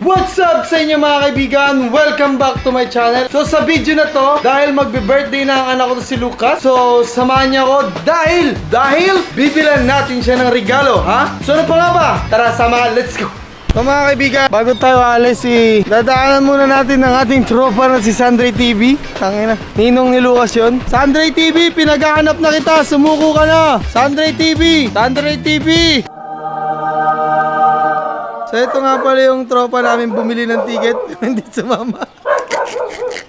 What's up sa inyo mga kaibigan? Welcome back to my channel. So sa video na to, dahil magbe-birthday na ang anak ko si Lucas, so samahan niya ako dahil bibilan natin siya ng regalo, ha? So ano pa nga ba? Tara, samahan, let's go! So mga kaibigan, bago tayo alis, dadaanan muna natin ng ating tropa na si Sandray TV. Tangina, ninong ni Lucas yun. Sandray TV, pinaghahanap na kita, sumuko ka na! Sandray TV! Sandray TV! So ito nga pala yung tropa namin bumili ng ticket, hindi sumama.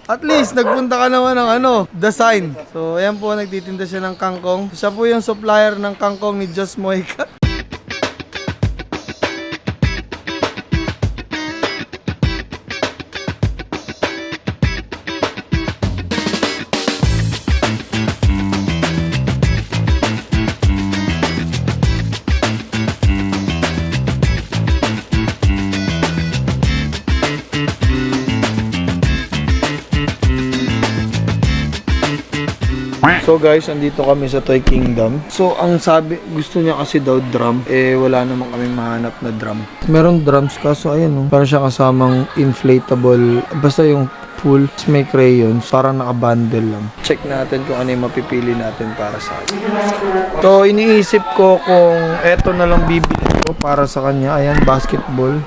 At least nagpunta ka naman ng The Sign. So ayan po, nagtitinda siya ng kangkong. Siya po yung supplier ng kangkong ni Jos Moica. So guys, andito kami sa Toy Kingdom. So ang sabi, gusto niya kasi daw drum. Wala naman kami mahanap na drum. Meron drums kaso ayun para siya kasamang inflatable. Basta yung full, may crayons. Parang nakabundle lang. Check natin kung ano yung mapipili natin para sa akin. So iniisip ko kung eto na lang bibili ko para sa kanya. Ayan, basketball.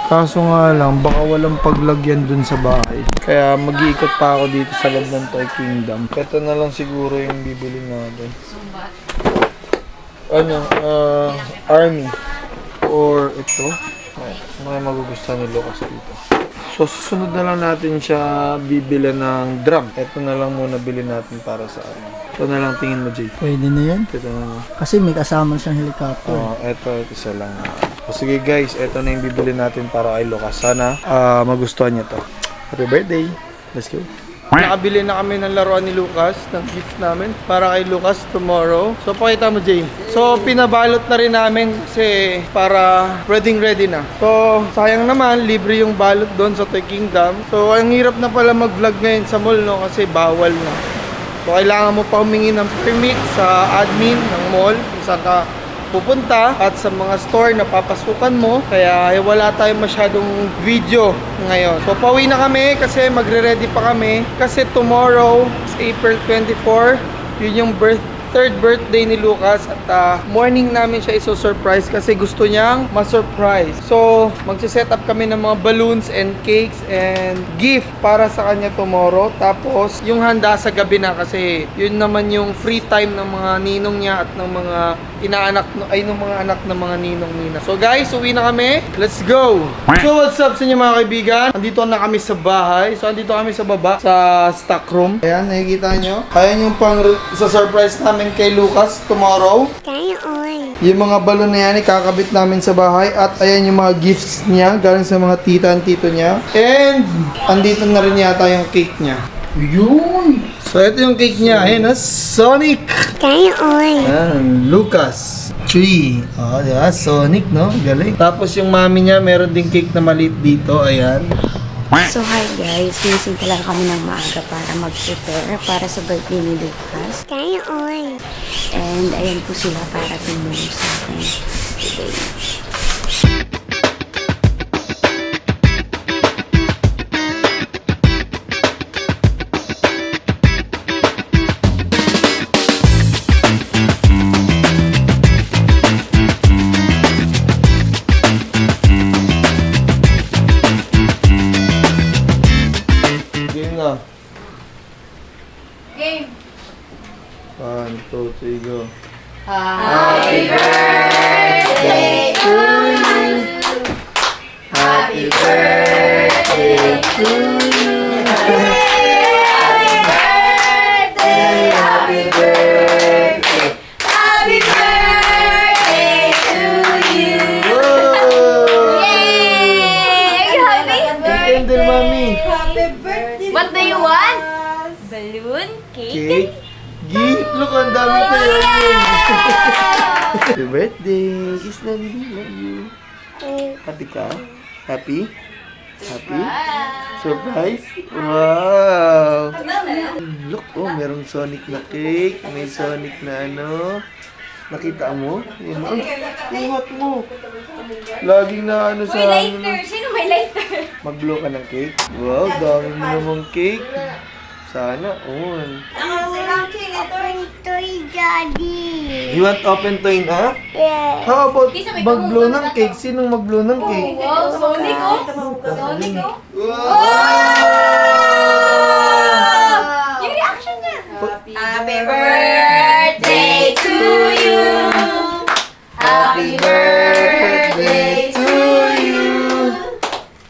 Kaso nga lang, baka walang paglagyan dun sa bahay. Kaya mag-iikot pa ako dito sa loob ng Toy Kingdom. Ito na lang siguro yung bibili natin. Army. Or ito. May magugustuhan ni Lucas dito. So, susunod na lang natin siya bibili ng drum. Ito na lang muna bilhin natin para sa akin. Ito na lang tingin mo, Jay. Pwede na yan. Ito na lang. Kasi may kasama siyang helicopter. Ito isa lang. Sige guys, ito na yung bibili natin para kay Lucas. Sana magustuhan niya to. Happy birthday! Let's go! Nakabili na kami ng laruan ni Lucas, ng gift namin para kay Lucas tomorrow. So pakita mo, Jay. So pinabalot na rin namin kasi para ready na. So sayang naman, libre yung balot doon sa Toy Kingdom. So ang hirap na pala mag-vlog ngayon sa mall, no? Kasi bawal na. So kailangan mo pa humingi ng permit sa admin ng mall kung saan ka pupunta at sa mga store na papasukan mo. Kaya wala tayong masyadong video ngayon. So pauwi na kami kasi magre-ready pa kami. Kasi tomorrow is April 24. Yun yung third birthday ni Lucas. At morning namin siya iso-surprise kasi gusto niyang ma-surprise. So magsiset up kami ng mga balloons and cakes and gift para sa kanya tomorrow. Tapos yung handa sa gabi na kasi yun naman yung free time ng mga ninong niya at ng mga ng mga anak ng mga ninong-nina. So guys, uwi na kami. Let's go! So what's up sa inyo mga kaibigan? Andito na kami sa bahay. So andito kami sa baba sa stock room. Ayan, nakikita nyo. Ayan yung pang sa surprise namin kay Lucas tomorrow. Yung mga balon na yan, ikakabit namin sa bahay. At ayan yung mga gifts niya galing sa mga tita and tito niya. And andito na rin yata yung cake niya. Yun! So ito yung cake niya. Ayan na, Sonic! Ayan, Lucas 3. Diba? Sonic, no? Galing. Tapos yung mami niya, meron ding cake na maliit dito. Ayan. So hi guys, gising pa lang kami ng maaga para mag-prepare para sa birthday ni Lucas. And ayan po sila para tumulong sa akin today. Game. 1, 2, 3, go. Happy birthday to you. Happy birthday to you. Happy birthday. Happy birthday. Happy birthday to you. Yay! Are you happy? Candle, mami. Happy birthday. What do you want? Balloon? Cake. Gift. Look, ang dami tayo. Happy birthday. Kiss na, baby. Love you. Happy ka? Happy? Happy? Surprise? Wow! Look, oh, merong Sonic na cake. May Sonic na ano. Nakita mo? Yun, ingat mo. Laging na ano sa hangin. Sino may lighter? Mag-blow ka ng cake? Wow, dami mo namang cake. Sana, all. Open toy, Daddy. You want open toy na? Yeah. How about mag-blow ng cake? Sinong mag-blow ng cake? Wow, Sonic oh. Sonic oh. Yung reaction niya. Happy birthday to you. Happy birthday to you.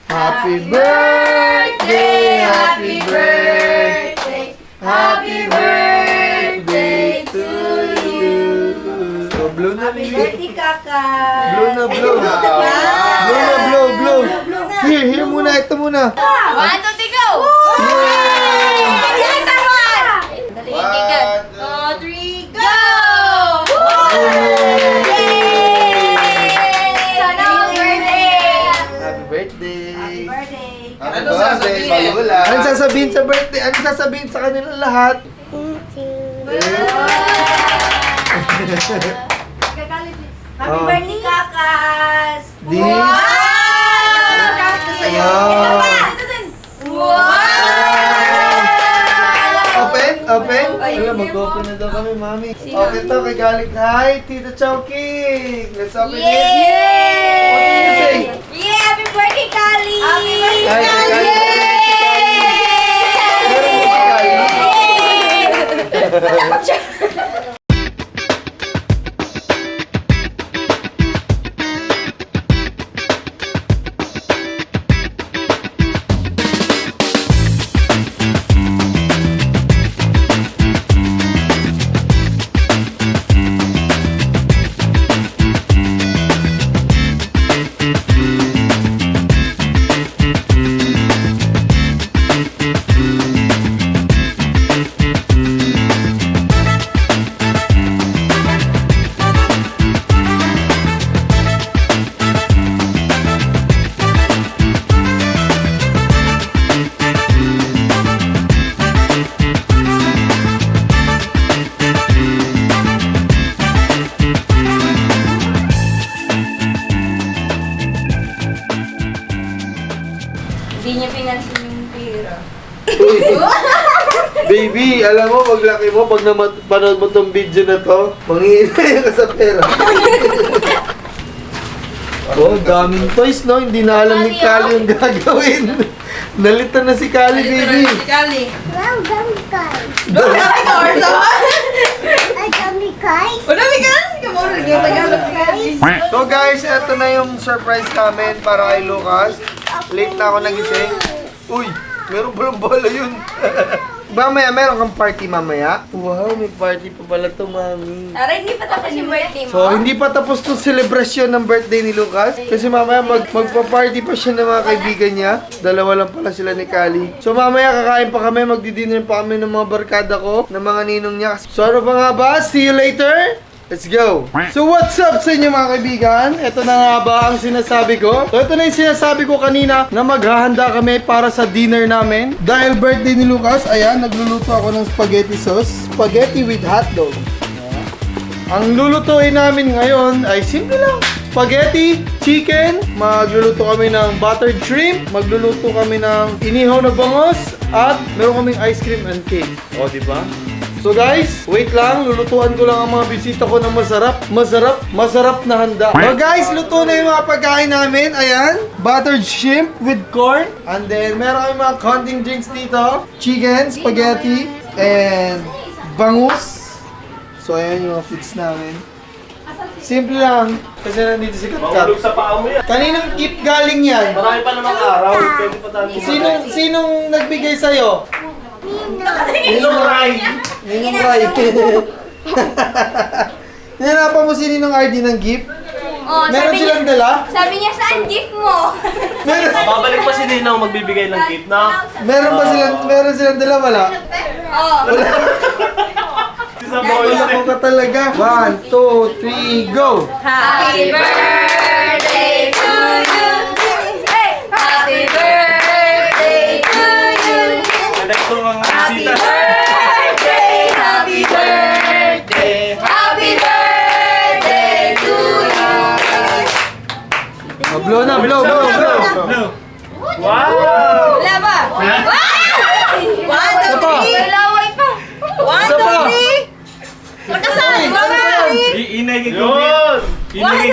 Happy birthday, happy birthday, happy birthday to you. So, blow na, baby. Blow na, blow. Blow na, blow, blow. Here muna, ito muna. 1, 2, 3, go! Yay! Yes, one! Dali, tigan. 2, 3, go! Sana ang birthday! Happy birthday. Ano sasabihin? Anong sasabihin sa birthday? Anong sasabihin sa kanilang lahat? Thank you. Happy birthday, Kakas! Di? Open? Open? Alam, mag-open na daw kami, mami. Okay to, kay Galing. Hi, Tito Chowking! Let's open it. What do you say? Yeah! Happy birthday, Kali! Happy birthday, Hi, kay Galing. Meron mo si Galing? Hindi niya pinansin yung pera. Baby, alam mo, paglaki mo, pag napanood mo tong video na to, manghihinay ka sa pera. Oh, daming toys, no? Hindi na alam ni Kali yung gagawin. Nalito na si Kali, baby. Wow, dami guys. Dami. Ay, dami guys. So guys, eto na yung surprise namin para kay Lucas. Late na ako nagising. Uy, meron palang bola yun. Mamaya, meron kang party mamaya? Wow, may party pa pala to, mami. Aray, hindi pa tapos yung birthday mo. So, hindi pa tapos tong celebration ng birthday ni Lucas. Kasi mamaya magpa-party pa siya ng mga kaibigan niya. Dalawa lang pala sila ni Kali. So, mamaya kakain pa kami, magdi-dinner pa kami ng mga barkada ko, ng mga ninong niya. So, ano pa nga ba? See you later! Let's go! So what's up sa inyo mga kaibigan? Ito na nga ba ang sinasabi ko? So ito na yung sinasabi ko kanina na maghahanda kami para sa dinner namin. Dahil birthday ni Lucas, ayan, nagluluto ako ng spaghetti sauce. Spaghetti with hotdog. Ang lulutuin namin ngayon ay simple lang. Spaghetti, chicken, magluluto kami ng buttered shrimp, magluluto kami ng inihaw na bangos, at meron kaming ice cream and cake. O, diba? So guys, wait lang, lulutuan ko lang ang mga bisita ko ng masarap na handa. So guys, luto na yung mga pagkain namin. Ayan, buttered shrimp with corn. And then, meron kami mga konting drinks dito. Chicken, spaghetti, and bangus. So ayan yung mga foods namin. Simple lang, kasi nandito si Katkat. sa paa mo yan. Kaninang gift galing yan? Marami pa namang araw. Pwede pa tayo. Sinong nagbigay sa'yo? Ninong Rai. Ninong Rai. Hinanapan mo si Ninong RD ng gift? Oh, Meron sabi silang niya, dala? sabi niya, saan gift mo? Babalik pa si Ninong magbibigay ng gift na. Meron silang dala, wala? Oh. Si Saboy. Wala ko ka talaga. 1, 2, 3, go! Happy birthday to you. Hey! Happy birthday to you. Next to mga Happy bisita. birthday, happy birthday, happy birthday Wow! Wala ba? Isa pa! May laway pa. Isa pa! Lakasan! Inay yun! Inay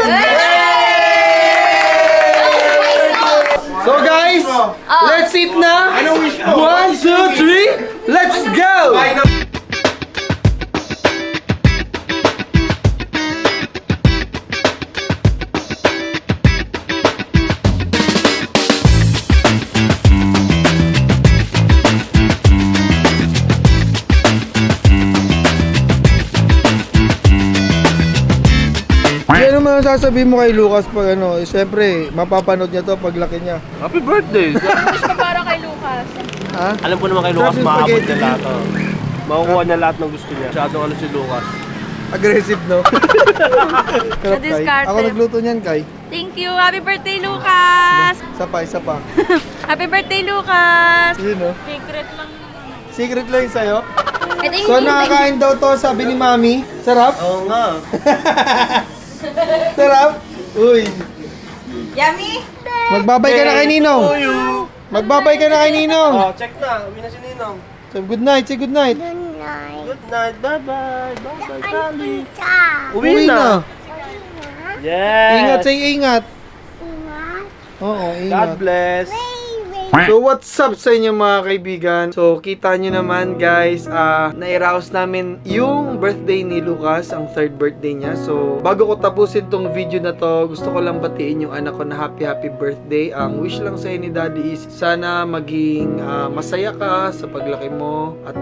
So guys, let's eat na! 1, 2, 3, let's go! Ano naman ang sasabihin mo kay Lucas pag ano, siyempre, mapapanood niya to pag laki niya. Happy birthday! Para kay Lucas. Ha? Alam ko naman kay Lucas, Sarap yung maabot spaghetti niya lahat. Oh. Makukuha niya lahat ng gusto niya. Masyadong ano si Lucas. Aggressive, no? Sarap, Kai. discarded. Ako nagluto niyan, Kai. Thank you. Happy birthday, Lucas. Isa pa. Happy birthday, Lucas. Yun, no? Secret lang. Secret lang yun sa'yo. Ito yung So, nakakain daw to, sabi ni Mami. Sarap? Oo nga. Sarap? Uy. Yummy. Magbabay ka na kay Ninong. Magbabay ka na kay Ninong. Oh, check na. Uwi na si Ninong. So, good night. Say good night. Good night. Bye-bye. Bye-bye, Sally. Uwi na. Yes. Ingat, say ingat. Oo, ingat. God bless. So what's up sa inyo mga kaibigan? So kita nyo naman guys, nairaos namin yung birthday ni Lucas, ang third birthday niya. So bago ko tapusin tong video na to, gusto ko lang batiin yung anak ko na happy birthday. Ang wish lang sa'yo ni Daddy is sana maging masaya ka sa paglaki mo at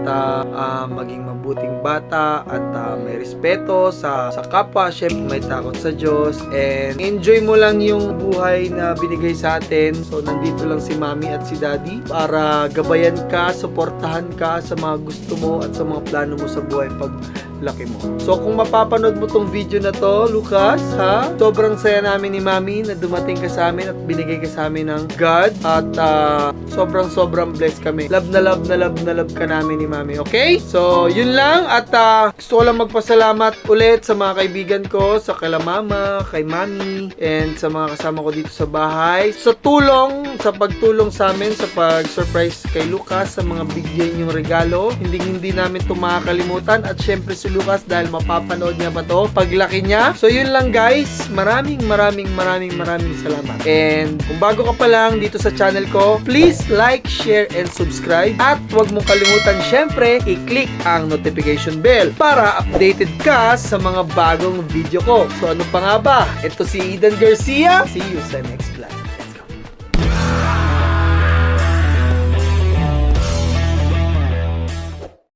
maging mabuting bata at may respeto sa kapwa, syempre may takot sa Diyos, and enjoy mo lang yung buhay na binigay sa atin. So nandito lang si Mami at si Daddy para gabayan ka, suportahan ka sa mga gusto mo at sa mga plano mo sa buhay pag laki mo. So kung mapapanood mo tong video na to, Lucas, ha? Sobrang saya namin ni Mami na dumating ka sa amin at binigay ka sa amin ng God at sobrang blessed kami. Love ka namin ni Mami, okay? So yun lang at gusto ko lang magpasalamat ulit sa mga kaibigan ko, sa kala Mama, kay Mami, and sa mga kasama ko dito sa bahay. Sa pagtulong sa amin sa pag-surprise kay Lucas sa mga bigyan yung regalo. Hindi namin ito makakalimutan at syempre si Lucas dahil mapapanood niya pa to paglaki niya. So yun lang guys, maraming salamat. And kung bago ka pa lang dito sa channel ko, please like, share, and subscribe. At huwag mong kalimutan syempre i-click ang notification bell para updated ka sa mga bagong video ko. So ano pa nga ba? Ito si Eden Garcia. See you sa next vlog.